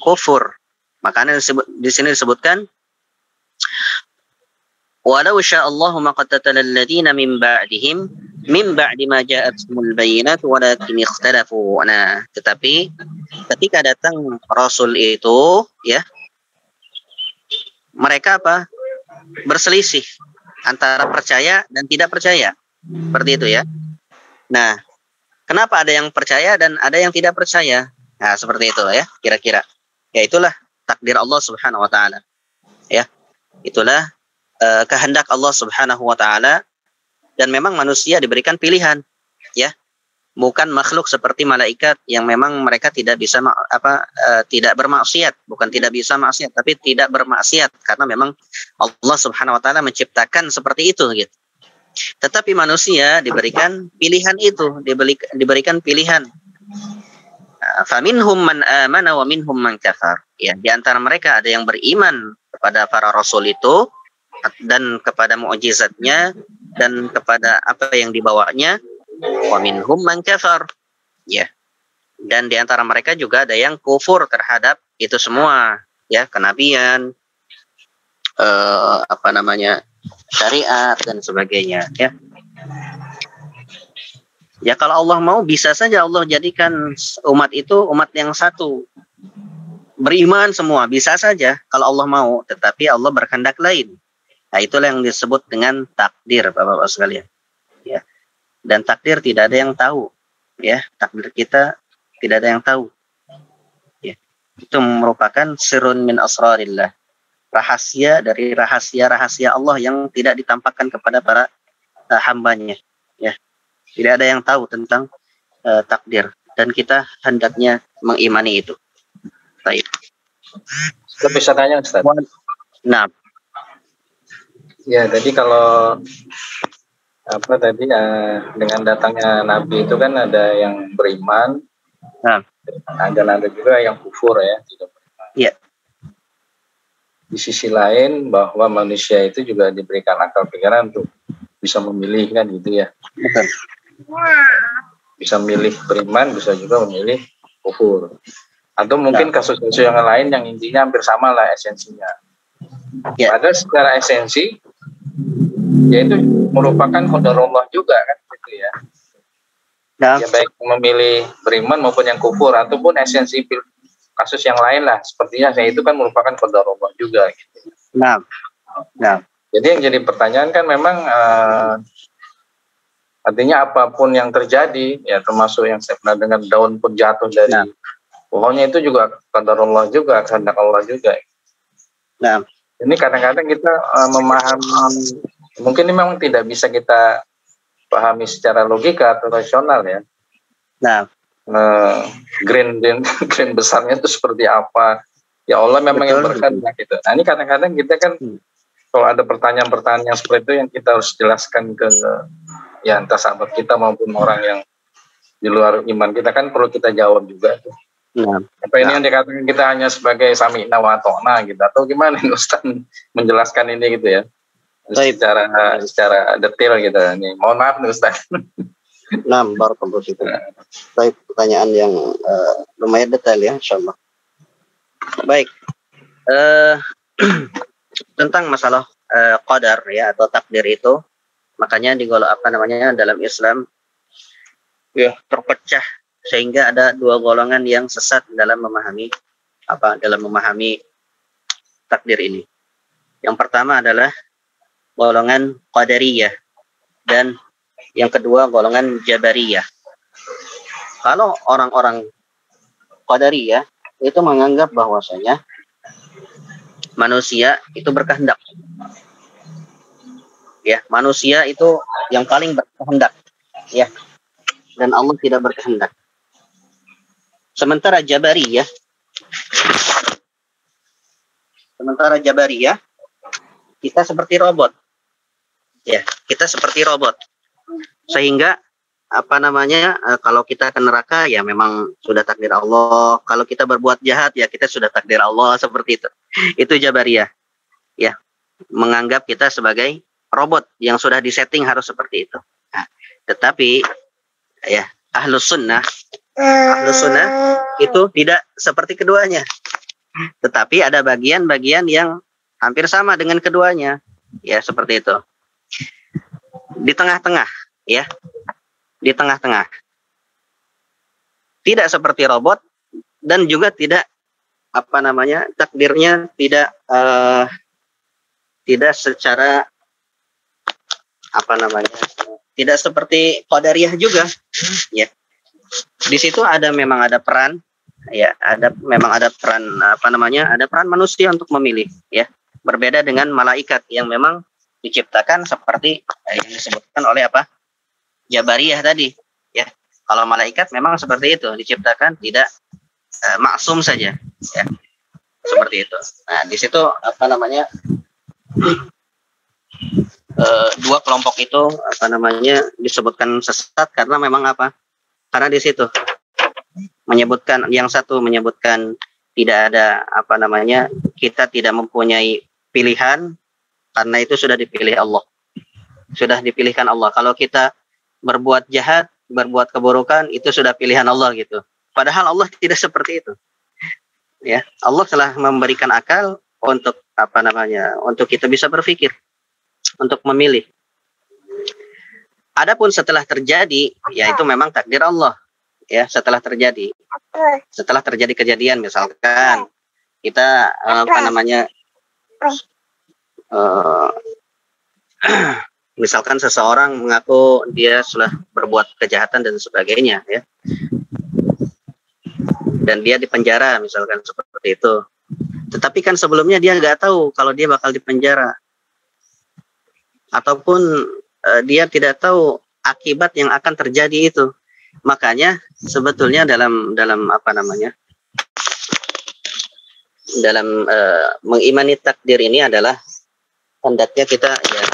kufur. Makanya di sini disebutkan walau sya'allahu maqatatala alladziina min ba'dihim min ba'di ma ja'atuhumul bayyinatu walakin ikhtalafu. Nah, tetapi ketika datang rasul itu, ya, mereka apa? Berselisih antara percaya dan tidak percaya. Seperti itu ya. Nah, kenapa ada yang percaya dan ada yang tidak percaya? Nah, seperti itu ya, kira-kira. Ya, itulah takdir Allah Subhanahu wa taala. Ya. Itulah kehendak Allah Subhanahu wa taala, dan memang manusia diberikan pilihan, ya. Bukan makhluk seperti malaikat yang memang mereka tidak bisa tidak bermaksiat, bukan tidak bisa maksiat, tapi tidak bermaksiat karena memang Allah Subhanahu wa taala menciptakan seperti itu gitu. Tetapi manusia diberikan pilihan itu, diberikan pilihan. Faminhum man amana wa minhum man kafar. Ya, di antara mereka ada yang beriman kepada para rasul itu dan kepada mukjizatnya dan kepada apa yang dibawanya, wa minhum man kafar. Ya. Dan di antara mereka juga ada yang kufur terhadap itu semua, ya, kenabian, syariat dan sebagainya, ya. Ya, kalau Allah mau bisa saja Allah jadikan umat itu umat yang satu, beriman semua, bisa saja kalau Allah mau, tetapi Allah berkehendak lain. Nah, itulah yang disebut dengan takdir, Bapak-bapak sekalian. Ya. Dan takdir tidak ada yang tahu, ya. Takdir kita tidak ada yang tahu. Ya. Itu merupakan sirrun min asrarillah. Rahasia dari rahasia-rahasia Allah yang tidak ditampakkan kepada para hambanya, ya. Tidak ada yang tahu tentang takdir, dan kita hendaknya mengimani itu. Baik. Saya bisa tanya, Ustaz? Nah, ya, jadi kalau dengan datangnya Nabi itu kan ada yang beriman, ada juga yang kufur, ya, tidak beriman. Iya. Di sisi lain bahwa manusia itu juga diberikan akal pikiran untuk bisa memilih, kan gitu ya. Betul. Bisa memilih beriman, bisa juga memilih kufur. Atau mungkin kasus-kasus yang lain yang intinya hampir sama lah esensinya. Ya. Ada secara esensi, yaitu merupakan qadarullah juga, kan gitu ya. Nah. Ya, baik memilih beriman maupun yang kufur, ataupun esensi kasus yang lain lah, sepertinya itu kan merupakan qadarullah juga gitu. Nah. Jadi yang jadi pertanyaan kan memang artinya apapun yang terjadi, ya termasuk yang saya pernah dengar daun pun jatuh dari pohonnya, itu juga qadarullah juga, kehendak Allah juga. Nah, ini kadang-kadang kita memahami, mungkin ini memang tidak bisa kita pahami secara logika atau rasional, ya. Nah, grain besarnya itu seperti apa? Ya Allah memang yang berkehendak gitu. Nah, ini kadang-kadang kita kan kalau ada pertanyaan-pertanyaan yang seperti itu yang kita harus jelaskan ke ya entah sahabat kita maupun orang yang di luar iman kita, kan perlu kita jawab juga. Apa ini yang dikatakan kita hanya sebagai sami'na wa ta'na gitu, atau gimana Ustaz menjelaskan ini gitu ya, secara detail gitu. Nih, mohon maaf nih Ustaz. Nah, barakallahu fikum. Baik, pertanyaan yang lumayan detail ya, insyaallah. Baik, tentang masalah qadar ya atau takdir itu, makanya dalam Islam ya terpecah sehingga ada dua golongan yang sesat dalam memahami takdir ini. Yang pertama adalah golongan qadariyah dan yang kedua golongan jabariyah. Kalau orang-orang qadariyah itu menganggap bahwasanya manusia itu berkehendak. Ya, manusia itu yang paling berkehendak, ya. Dan Allah tidak berkehendak. Sementara Jabariyah kita seperti robot. Ya, kita seperti robot. Sehingga apa namanya, kalau kita ke neraka ya memang sudah takdir Allah. Kalau kita berbuat jahat ya kita sudah takdir Allah, seperti itu. Itu Jabariyah. Ya, menganggap kita sebagai robot yang sudah disetting harus seperti itu. Nah, tetapi ya Ahlus Sunnah itu tidak seperti keduanya. Tetapi ada bagian-bagian yang hampir sama dengan keduanya. Ya, seperti itu. Di tengah-tengah, ya. Di tengah-tengah. Tidak seperti robot dan juga tidak apa namanya, takdirnya tidak secara apa namanya, tidak seperti qadariyah juga, ya. Di situ memang ada peran, ya, memang ada peran apa namanya, ada peran manusia untuk memilih, ya. Berbeda dengan malaikat yang memang diciptakan seperti yang disebutkan oleh apa? Jabariyah tadi, ya. Kalau malaikat memang seperti itu, diciptakan tidak maksum saja, ya. Seperti itu. Nah, di situ apa namanya? Dua kelompok itu apa namanya disebutkan sesat karena memang apa? Karena di situ menyebutkan, yang satu menyebutkan tidak ada apa namanya, kita tidak mempunyai pilihan karena itu sudah dipilih Allah. Sudah dipilihkan Allah. Kalau kita berbuat jahat, berbuat keburukan, itu sudah pilihan Allah gitu. Padahal Allah tidak seperti itu. Ya, Allah telah memberikan akal untuk apa namanya? Untuk kita bisa berpikir, untuk memilih. Adapun setelah terjadi, ya itu memang takdir Allah. Ya, setelah terjadi kejadian, misalkan kita apa namanya? Misalkan seseorang mengaku dia sudah berbuat kejahatan dan sebagainya, ya, dan dia dipenjara, misalkan seperti itu. Tetapi kan sebelumnya dia nggak tahu kalau dia bakal dipenjara, ataupun dia tidak tahu akibat yang akan terjadi itu. Makanya sebetulnya dalam apa namanya, dalam mengimani takdir ini adalah hendaknya kita ya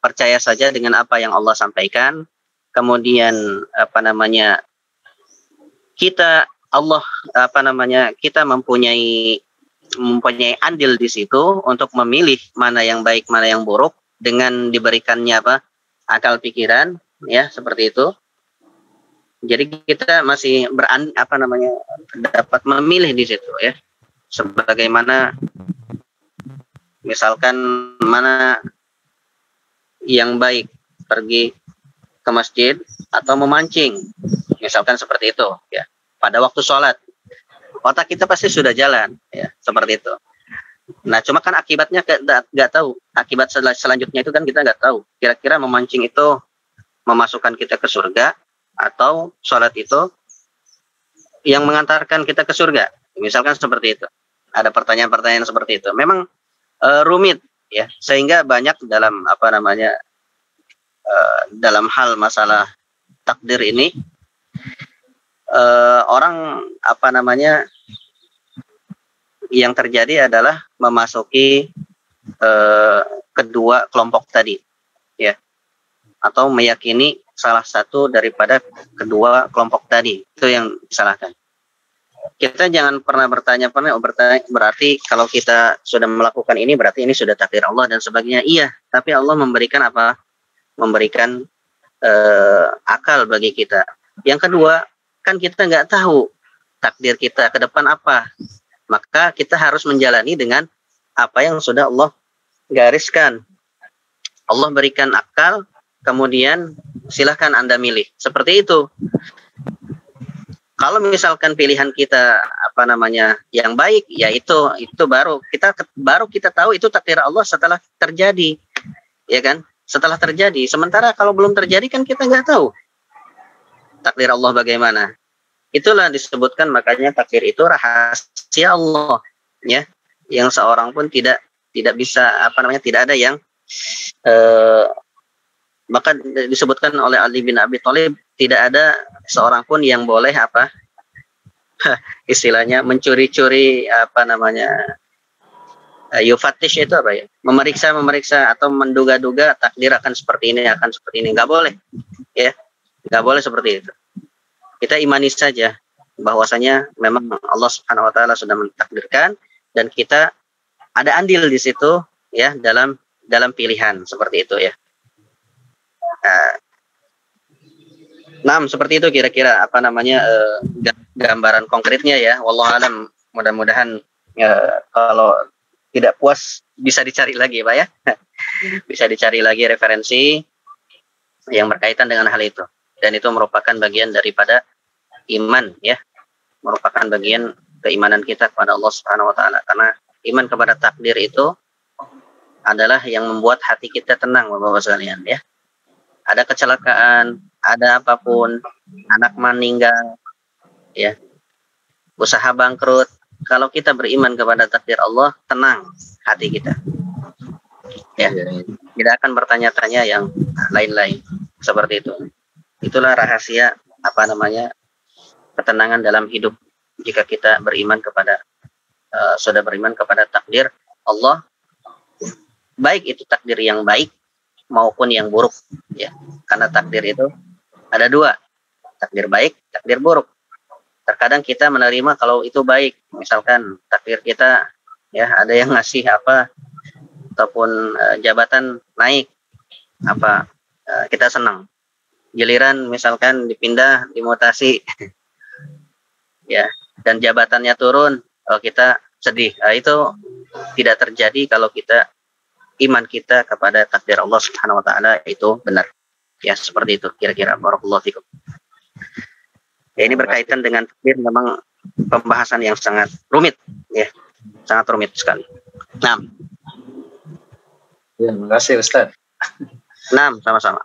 percaya saja dengan apa yang Allah sampaikan. Kemudian apa namanya, kita mempunyai andil di situ untuk memilih mana yang baik, mana yang buruk, dengan diberikannya akal pikiran, ya, seperti itu. Jadi kita masih dapat memilih di situ, ya. Sebagaimana misalkan mana yang baik, pergi ke masjid atau memancing, misalkan seperti itu, ya. Pada waktu sholat, otak kita pasti sudah jalan, ya, seperti itu. Nah, cuma kan akibatnya nggak tahu. Akibat selanjutnya itu kan kita nggak tahu. Kira-kira memancing itu memasukkan kita ke surga, atau sholat itu yang mengantarkan kita ke surga, misalkan seperti itu. Ada pertanyaan-pertanyaan seperti itu. Memang rumit, ya, sehingga banyak dalam apa namanya, dalam hal masalah takdir ini, orang apa namanya, yang terjadi adalah memasuki kedua kelompok tadi, ya, atau meyakini salah satu daripada kedua kelompok tadi. Itu yang disalahkan. Kita jangan pernah bertanya berarti kalau kita sudah melakukan ini berarti ini sudah takdir Allah dan sebagainya. Iya, tapi Allah memberikan apa? Memberikan akal bagi kita. Yang kedua, kan kita nggak tahu takdir kita ke depan apa. Maka kita harus menjalani dengan apa yang sudah Allah gariskan. Allah berikan akal, kemudian silahkan Anda milih. Seperti itu. Kalau misalkan pilihan kita apa namanya yang baik, ya itu baru kita tahu itu takdir Allah setelah terjadi, ya kan? Setelah terjadi. Sementara kalau belum terjadi kan kita nggak tahu takdir Allah bagaimana. Itulah disebutkan, makanya takdir itu rahasia Allah, ya, yang seorang pun tidak bisa apa namanya, tidak ada yang maka disebutkan oleh Ali bin Abi Thalib, tidak ada seorang pun yang boleh apa istilahnya mencuri-curi apa namanya Yufatish itu apa ya? Memeriksa atau menduga-duga takdir akan seperti ini, nggak boleh, ya, nggak boleh seperti itu. Kita imani saja bahwasanya memang Allah Subhanahu Wa Taala sudah mentakdirkan dan kita ada andil di situ, ya, dalam pilihan seperti itu, ya. Nah, seperti itu kira-kira apa namanya gambaran konkretnya, ya. Wallahu alam, mudah-mudahan kalau tidak puas bisa dicari lagi, Pak, ya. Bisa dicari lagi referensi yang berkaitan dengan hal itu. Dan itu merupakan bagian daripada iman, ya. Merupakan bagian keimanan kita kepada Allah Subhanahu Wa Taala. Karena iman kepada takdir itu adalah yang membuat hati kita tenang, Bapak-bapak sekalian, ya. Ada kecelakaan, ada apapun, anak meninggal, ya, usaha bangkrut, kalau kita beriman kepada takdir Allah, tenang hati kita, ya, tidak akan bertanya-tanya yang lain-lain seperti itu. Itulah rahasia apa namanya ketenangan dalam hidup jika kita beriman kepada sudah beriman kepada takdir Allah, baik itu takdir yang baik maupun yang buruk, ya. Karena takdir itu ada dua, takdir baik, takdir buruk. Terkadang kita menerima kalau itu baik, misalkan takdir kita, ya, ada yang ngasih apa ataupun jabatan naik apa, kita senang. Giliran misalkan dipindah, dimutasi, ya, dan jabatannya turun, kita sedih. Itu tidak terjadi kalau kita iman kita kepada takdir Allah Subhanahu Wa Taala itu benar, ya, seperti itu kira-kira. Barakallahu fikum. Ya, ini berkaitan dengan takdir, memang pembahasan yang sangat rumit, ya, sangat rumit sekali. 6. Ya, terima kasih Ustaz. 6, sama-sama.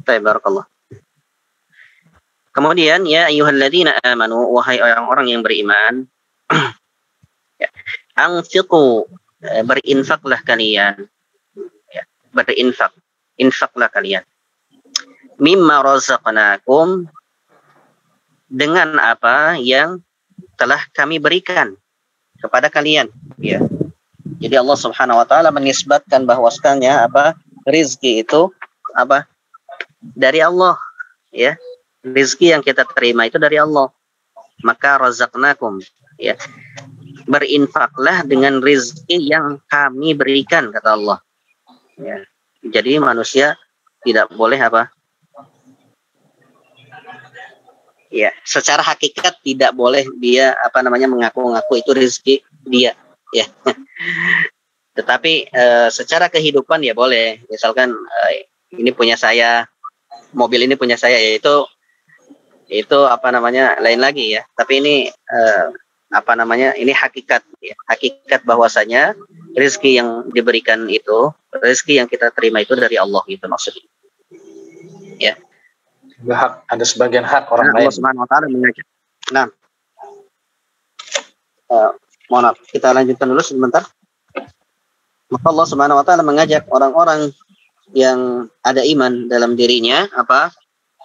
Baik, barakallah. Kemudian, ya ayyuhalladzina amanu, wahai orang-orang yang beriman, ya, anfiqu, berinfaklah kalian, ya, infaklah kalian, mimma razaqnakum, dengan apa yang telah kami berikan kepada kalian, ya. Jadi Allah Subhanahu Wa Taala menisbatkan bahwasanya apa, rizki itu apa, dari Allah, ya. Rizki yang kita terima itu dari Allah. Maka razaqnakum, ya, berinfaklah dengan rizki yang kami berikan, kata Allah, ya. Jadi manusia tidak boleh apa, ya, secara hakikat tidak boleh dia apa namanya mengaku-ngaku itu rezeki dia, ya. Tetapi secara kehidupan ya boleh. Misalkan ini punya saya, mobil ini punya saya, ya, itu apa namanya lain lagi, ya. Tapi ini apa namanya, ini hakikat, ya. Hakikat bahwasanya rezeki yang diberikan itu, rezeki yang kita terima itu dari Allah, gitu maksudnya, ya. Ada sebagian hak orang lain. Allah Subhanahu Wa Taala mengajak. Nah, mohon maaf, kita lanjutkan dulu sebentar. Maka Allah Subhanahu Wa Taala mengajak orang-orang yang ada iman dalam dirinya apa,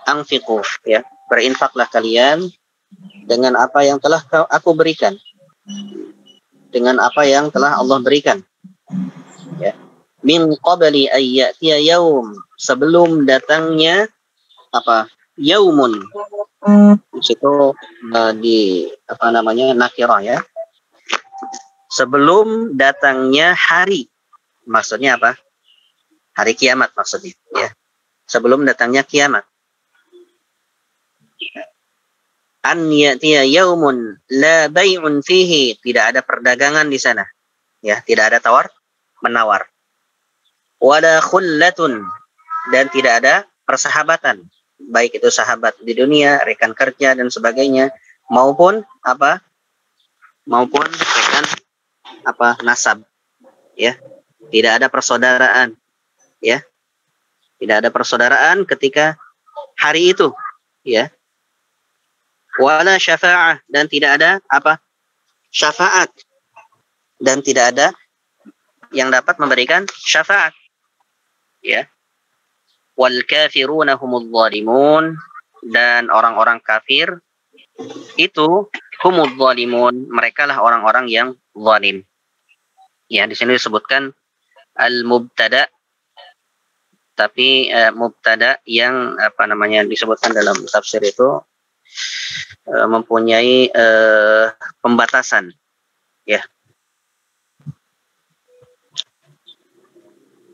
anfiqu, ya, berinfaklah kalian dengan apa yang telah aku berikan, dengan apa yang telah Allah berikan, ya. Min qabli ayyatiya yaum, sebelum datangnya apa, yaumun, di situ di apa namanya nakirah, ya, sebelum datangnya hari, maksudnya apa, hari kiamat maksudnya, ya, sebelum datangnya kiamat. An yatiya yaumun la bai'un fihi, tidak ada perdagangan di sana, ya, tidak ada tawar menawar, wala khullatun, dan tidak ada persahabatan, baik itu sahabat di dunia, rekan kerja dan sebagainya, maupun apa, maupun rekan apa nasab, ya, tidak ada persaudaraan, ya, tidak ada persaudaraan ketika hari itu, ya. Wala syafa'ah, dan tidak ada apa, syafaat, dan tidak ada yang dapat memberikan syafaat, ya. Wal kafiruna humul zalimun, dan orang-orang kafir itu humul zalimun, mereka lah orang-orang yang zalim, Ya, di sini disebutkan al-mubtada, tapi mubtada yang disebutkan dalam tafsir itu mempunyai pembatasan, ya.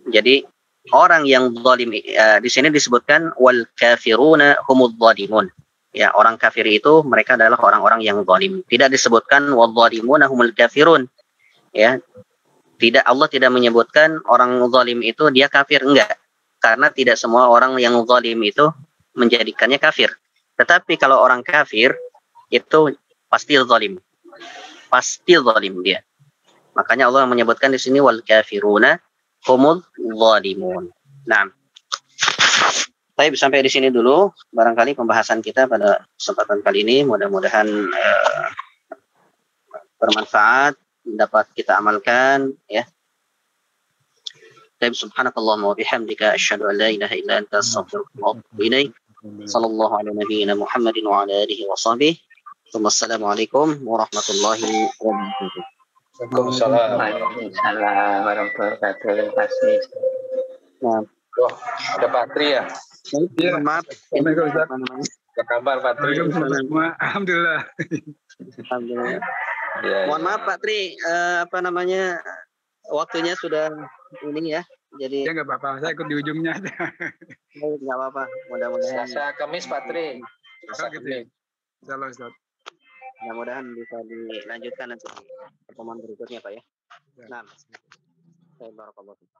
Jadi orang yang zalim di sini disebutkan wal kafiruna humudz zalimun. Ya, orang kafir itu mereka adalah orang-orang yang zalim. Tidak disebutkan wal zalimuna humul kafirun. Ya. Allah tidak menyebutkan orang zalim itu dia kafir, enggak. Karena tidak semua orang yang zalim itu menjadikannya kafir. Tetapi kalau orang kafir itu pasti zalim. Pasti zalim dia. Makanya Allah menyebutkan di sini wal kafiruna humul zalimun. Nah, baik, sampai di sini dulu barangkali pembahasan kita pada kesempatan kali ini. Mudah-mudahan bermanfaat, dapat kita amalkan, ya. Baik, subhanakallahumma wa bihamdika asyhadu an la ilaha illa anta astaghfiruka wa atubu ilaik. Sallallahu ala nabiyyina Muhammadin wa ala alihi wa sahbihi. Wassalamualaikum warahmatullahi wabarakatuh. Waalaikumsalam. Waalaikumsalam warahmatullahi wabarakatuh. Terima kasih. Nah, Wah, ada Patri ya? mohon maaf. Apa kabar Patri? Alhamdulillah. Alhamdulillah. Ya, Mohon maaf Pak Tri, waktunya sudah ini ya. Jadi Ya nggak apa-apa, saya ikut di ujungnya. nggak apa-apa. Mudah-mudahan Selasa Kamis Patri. Selasa gitu ya. Kamis. Insyaallah Ustaz. mudah-mudahan bisa dilanjutkan nanti pertemuan berikutnya Pak ya. Nah, saya barakallahu fiik.